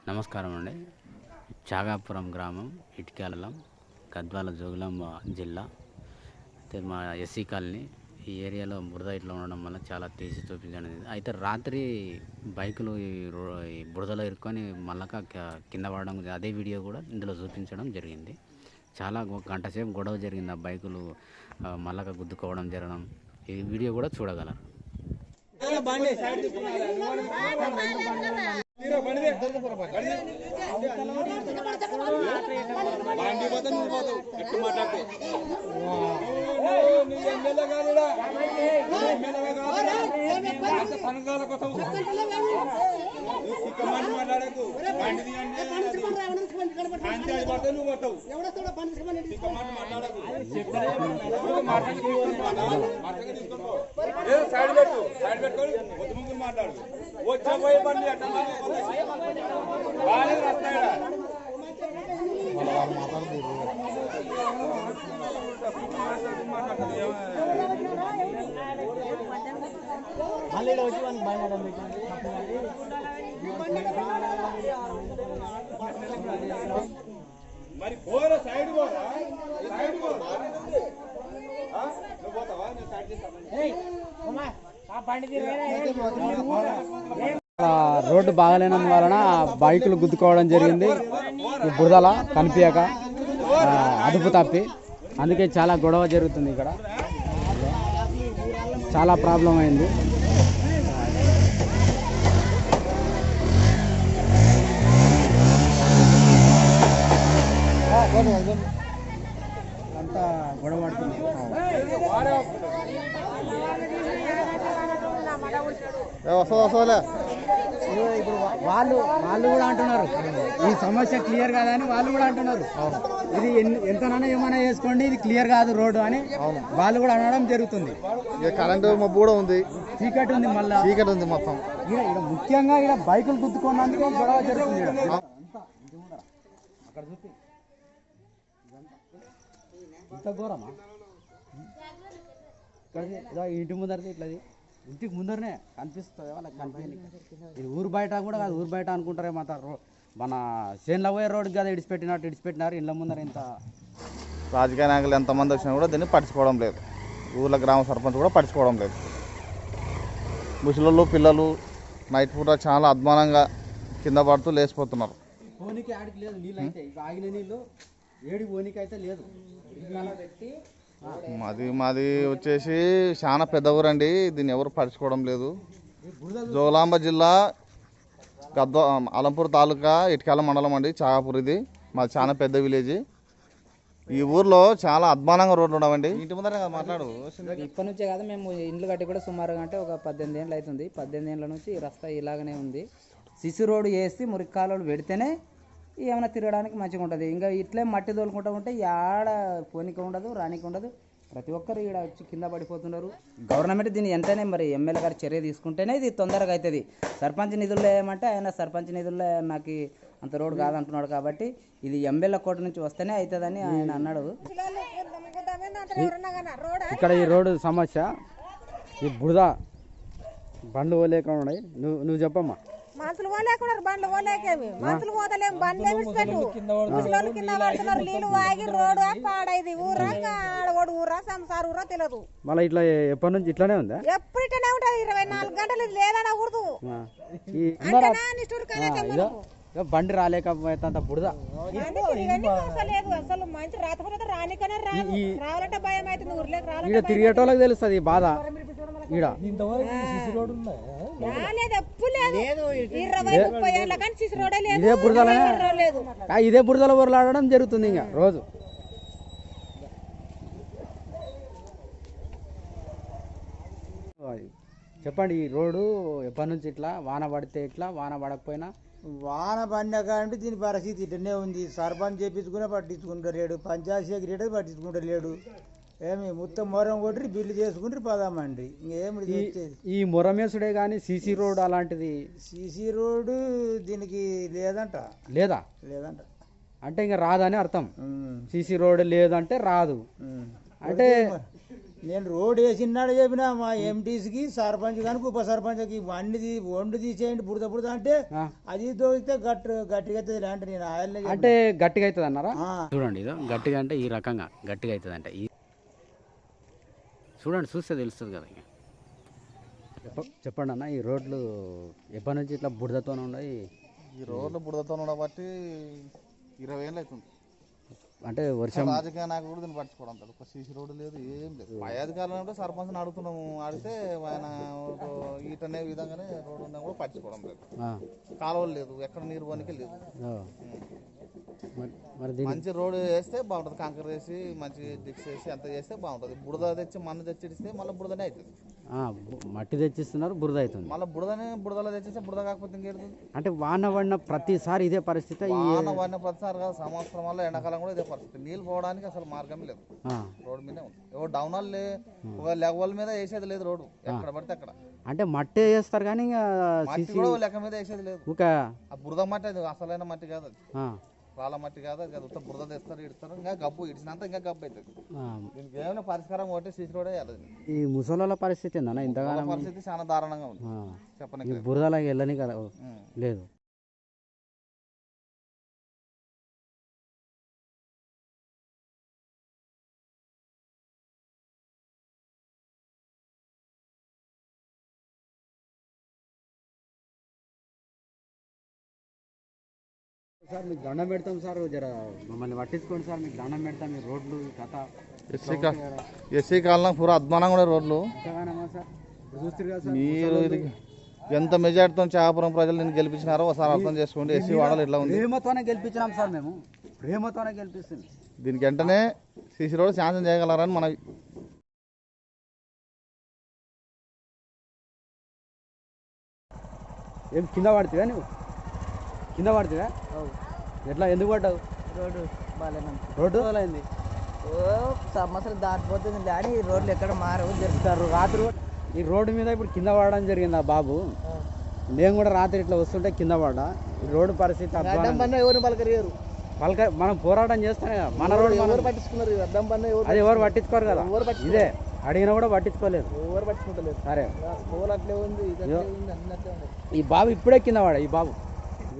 నమస్కారం అండి. చాగాపురం గ్రామం, ఇటిక్యాలం, గద్వాల, జోగులాంబ జిల్లా. అయితే మా ఎస్సీ కాలనీ ఈ ఏరియాలో బురద ఇట్లా ఉండడం వల్ల చాలా తీసి చూపించడం. అయితే రాత్రి బైకులు ఈ బురదలో ఇరుక్కొని మళ్ళా కింద పడడం, అదే వీడియో కూడా ఇందులో చూపించడం జరిగింది. చాలా గంట సేపు గొడవ జరిగింది. ఆ బైకులు మళ్ళా గుద్దుకోవడం జరగడం, ఈ వీడియో కూడా చూడగలరు. మాట్లాడు వచ్చే బండి అట్లా బాగా వస్తాయా వచ్చి వాళ్ళకి బాగా మరి పోరా సైడ్ పోరా సైడ్ పోరా నువ్వు పోతావా నేను సైడ్ చేస్తాను. రోడ్డు బాగాలేనందు వలన బైకులు గుద్దుకోవడం జరిగింది. ఈ బురదల కనిపించక అదుపు తప్పి, అందుకే చాలా గొడవ జరుగుతుంది. ఇక్కడ చాలా ప్రాబ్లం అయింది. అంతా గొడవ పడుతుంది. ఇప్పుడు వాళ్ళు కూడా అంటున్నారు ఈ సమస్య క్లియర్ కాదని. వాళ్ళు కూడా అంటున్నారు ఇది ఎంతనైనా ఏమైనా చేసుకోండి, ఇది క్లియర్ కాదు రోడ్డు అని వాళ్ళు కూడా అనడం జరుగుతుంది. కరెంటు మబ్బు కూడా ఉంది, చీకటి ఉంది, మళ్ళీ చీకటి ఉంది మొత్తం. ముఖ్యంగా ఇక్కడ బైకులు గుద్దుకున్నందుకు గొడవ జరుగుతుంది. అక్కడ చూస్తే ఇంత ఘోరమా? ఇక్కడ ఇంటి ముందరది ఇట్లది, ఇంటికి ముందరనే కనిపిస్తుంది. వాళ్ళకి కనిపించదు. ఇది ఊరు బయట కూడా కాదు, ఊరు బయట అనుకుంటారేమో. మన చేనులో పోయే రోడ్డుకి కదా ఇడిచిపెట్టినారు ఇండ్ల ముందర. ఇంత రాజకీయ నాయకులు ఎంతమంది వచ్చినా కూడా దీన్ని పట్టించుకోవడం లేదు. ఊళ్ళో గ్రామ సర్పంచ్ కూడా పట్టించుకోవడం లేదు. ముసలోళ్ళు పిల్లలు నైట్ పూట చాలా అధ్వానంగా కింద పడుతూ లేచిపోతున్నారు. పోనీకి ఆడికి లేదు నీళ్ళు, అయితే ఆగిన నీళ్ళు ఏడి పోనీకి అయితే లేదు. మాది వచ్చేసి చాలా పెద్ద ఊరండి, దీన్ని ఎవరు పట్టించుకోవడం లేదు. జోగులాంబ జిల్లా అలంపూర్ తాలూకా ఇటిక్యాలం మండలం అండి, చాగాపూర్. ఇది మాది చాలా పెద్ద విలేజ్. ఈ ఊర్లో చాలా అధ్వానంగా రోడ్లు ఉండవండి. ఇంటి ముందర మాట్లాడు. ఇప్పటి నుంచే కాదు, మేము ఇండ్లు కట్టి కూడా సుమారుగా అంటే ఒక 18 ఏళ్ళు అవుతుంది. 18 ఏళ్ళ నుంచి ఈ రస్తా ఇలాగనే ఉంది. సిసి రోడ్డు వేసి మురికి కాలువలు పెడితేనే ఏమైనా తిరగడానికి మంచిగా ఉంటుంది. ఇంకా ఇట్లే మట్టి తోలుకుంటూ ఉంటే ఆడ పోనీకి ఉండదు, రానికి ఉండదు. ప్రతి ఒక్కరు ఈడ వచ్చి కింద పడిపోతున్నారు. గవర్నమెంట్ దీన్ని ఎంతనే మరి ఎమ్మెల్యే గారు చర్య తీసుకుంటేనే ఇది తొందరగా అవుతుంది. సర్పంచ్ నిధుల్లో ఏమంటే ఆయన సర్పంచ్ నిధుల్లో నాకు అంత రోడ్డు కాదంటున్నాడు. కాబట్టి ఇది ఎమ్మెల్యే కోట నుంచి వస్తేనే అవుతుందని ఆయన అన్నాడు. ఇక్కడ ఈ రోడ్డు సమస్య, ఈ బురద బండ్లు పోలేక ఉన్నాయి. నువ్వు చెప్పమ్మా. మనుషులు పోలేకున్నారు, బండ్లు పోలేకేమి, మనుషులు పోతలేము, బండ్లు పెట్టు ముసలి కింద పడుతున్నారు. నీళ్ళు వాగి రోడ్డు పాడైంది. ఊరా ఆడవాడు ఊరా సంసార ఊరా తెలియదు. మళ్ళీ ఇట్లా ఎప్పటి నుంచి ఇట్లానే ఉందా? ఎప్పుడు ఇట్లనే ఉంటది. 24 గంటలు ఇది లేదని కూడదు. బండి రాలేకపోయేంత బురద లేదు అసలు. మంచి రాకపోతే రానికనే రావాలంటే భయం అవుతుంది. ఊర్లోకి ఈడ తిరిగేటోళ్ళకి తెలుస్తుంది ఈ బాధ. ఈడ ఇదే బురదలో ఊరలాడడం జరుగుతుంది ఇంకా రోజు. చెప్పండి, ఈ రోడ్డు ఎప్పటి నుంచి ఇట్లా? వాన పడితే ఇట్లా, వాన పడకపోయినా? వాన పడినాక అంటే దీని పరిస్థితి ఇట్లనే ఉంది. సర్పంచ్ చేపించుకునే పట్టించుకుంటలేడు, పంచాయతీ సెక్రటరీ పట్టించుకుంటలేడు. ఏమి మొత్తం మొరం కొట్టి బిల్లు చేసుకుంటే పదామండి. ఇంకేమి ఈ మొరమేసుడే కానీ సీసీ రోడ్ అలాంటిది? సీసీ రోడ్డు దీనికి లేదంట. లేదంట అంటే ఇంకా రాదని అర్థం. సీసీ రోడ్ లేదంటే రాదు. అంటే నేను రోడ్ వేసినాడు చెప్పిన మా ఎంటీసీకి సర్పంచ్ కానీ ఉప సర్పంచ్కి వండు తీసేయండి బురద బురద అంటే అది దోగితే గట్టిగా అవుతుంది అంటే నేను ఆయనే అంటే గట్టిగా అవుతుంది అన్నారా? చూడండి ఇదో గట్టిగా అంటే ఈ రకంగా గట్టిగా అవుతుంది అంటే ఈ చూడండి చూస్తే తెలుస్తుంది కదా. ఇంకా చెప్పండి అన్న, ఈ రోడ్లు ఎప్పటి నుంచి ఇట్లా బురదతోనే ఉన్నాయి? ఈ రోడ్లు బుడదతో ఉండబట్టి 20 ఏళ్ళు అవుతుంది. అంటే వర్షం రాజకీయ నాయకులు కూడా దీన్ని పట్టించుకోవడం లేదు. ఒక సీసీ రోడ్డు లేదు, ఏం లేదు. పై అధికారులు అంటే సర్పంచ్ని అడుగుతున్నాము, అడిగితే ఆయన ఈటనే విధంగానే రోడ్డు ఉన్నా కూడా పట్టించుకోవడం లేదు. కాలువలు లేదు, ఎక్కడ నీరు పోనీకే లేదు. మరి మంచి రోడ్డు వేస్తే బాగుంటుంది, కంకర వేసి మంచి డిక్స్ వేసి అంత చేస్తే బాగుంటుంది. బురద తెచ్చి మన్ను తెచ్చిడిస్తే మళ్ళీ బురదనే అవుతుంది. మట్టి తెచ్చిస్తున్నారు, బురద అవుతుంది. మళ్ళీ బురదలో తెచ్చిస్తే బురద కాకపోతే ఇంకేడుతుంది. అంటే వాన పడిన ప్రతిసారి ఇదే పరిస్థితి? వాన పడిన ప్రతిసారి కాదు, సంవత్సరం వల్ల ఎండాకాలం కూడా ఇదే పరిస్థితి. నీళ్ళు పోవడానికి అసలు మార్గమే లేదు, రోడ్డు మీదే ఉంది. ఎవరు డౌన్ ఒక లెవెల్ మీద వేసేది లేదు రోడ్డు, ఎక్కడ పడితే అక్కడ. అంటే మట్టి వేస్తారు కానీ మట్టి కూడా లెక్క మీద వేసేది లేదు. ఆ బురద మట్టి అది అసలైన మట్టి కాదు, అది రాళ్ళ మట్టి కాదు. అది ఉత్త బురద తెస్తారు, ఇడతారు, ఇంకా గబ్బు ఇడిచినంత ఇంకా గబ్బు అవుతుంది. దీనికి ఏమైనా పరిష్కారం ఒకటి సీసీ రోడే వేయాలి. ఈ ముసలోళ్ళ పరిస్థితి ఏందన్న ఇంతగానో? పరిస్థితి చాలా దారుణంగా ఉంది, చెప్పని బురదలాగా వెళ్ళని కదా లేదు. సార్ మీకు దండం పెడతాం సార్, జర మమ్మల్ని పట్టించుకోండి సార్, మీకు దండం పెడతాం. మీ రోడ్లు కథ ఎస్సీ కాలనీ పూరా అద్మానంగా ఉండే రోడ్లు. సార్ చూస్తారు కదా సార్, మీరు ఇది ఎంత మెజార్టీతో చాపురం ప్రజలు నేను గెలిపించినారో ఒకసారి అర్థం చేసుకోండి. ఎస్సీ వాడలు ఎట్లా ఉంది? ప్రేమతోనే గెలిపించినాం సార్, మేము ప్రేమతోనే గెలిపిస్తుంది. దీనికి వెంటనే సీసీ రోడ్ శాంక్షన్ చేయగలరని మనకి. ఏం కింద పడుతుందా నువ్వు? కింద పడుతుందా? ఎట్లా, ఎందుకు పడ్డావు? రోడ్డు బాగాలేనా? రోడ్డు అయింది, సమస్యలు దాటిపోతుంది కానీ ఈ రోడ్లు ఎక్కడ మారవు. జరుగుతారు రాత్రి ఈ రోడ్డు మీద ఇప్పుడు కింద పడడం జరిగింది. ఆ బాబు నేను కూడా రాత్రి ఇట్లా వస్తుంటే కింద పడ్డా. ఈ రోడ్డు పరిస్థితి ఎవరు పలకరియరు, మనం పోరాటం చేస్తానే కదా, మన రోడ్డు ఎవరు పట్టించుకున్నారు? అద్దం పన్ను అది ఎవరు పట్టించుకోరు కదా, ఇదే అడిగినా కూడా పట్టించుకోలేదు. ఎవరు పట్టించుకుంటలేదు. సరే స్కూల్ అట్లే ఉంది, ఈ బాబు ఇప్పుడే కింద పడా. ఈ బాబు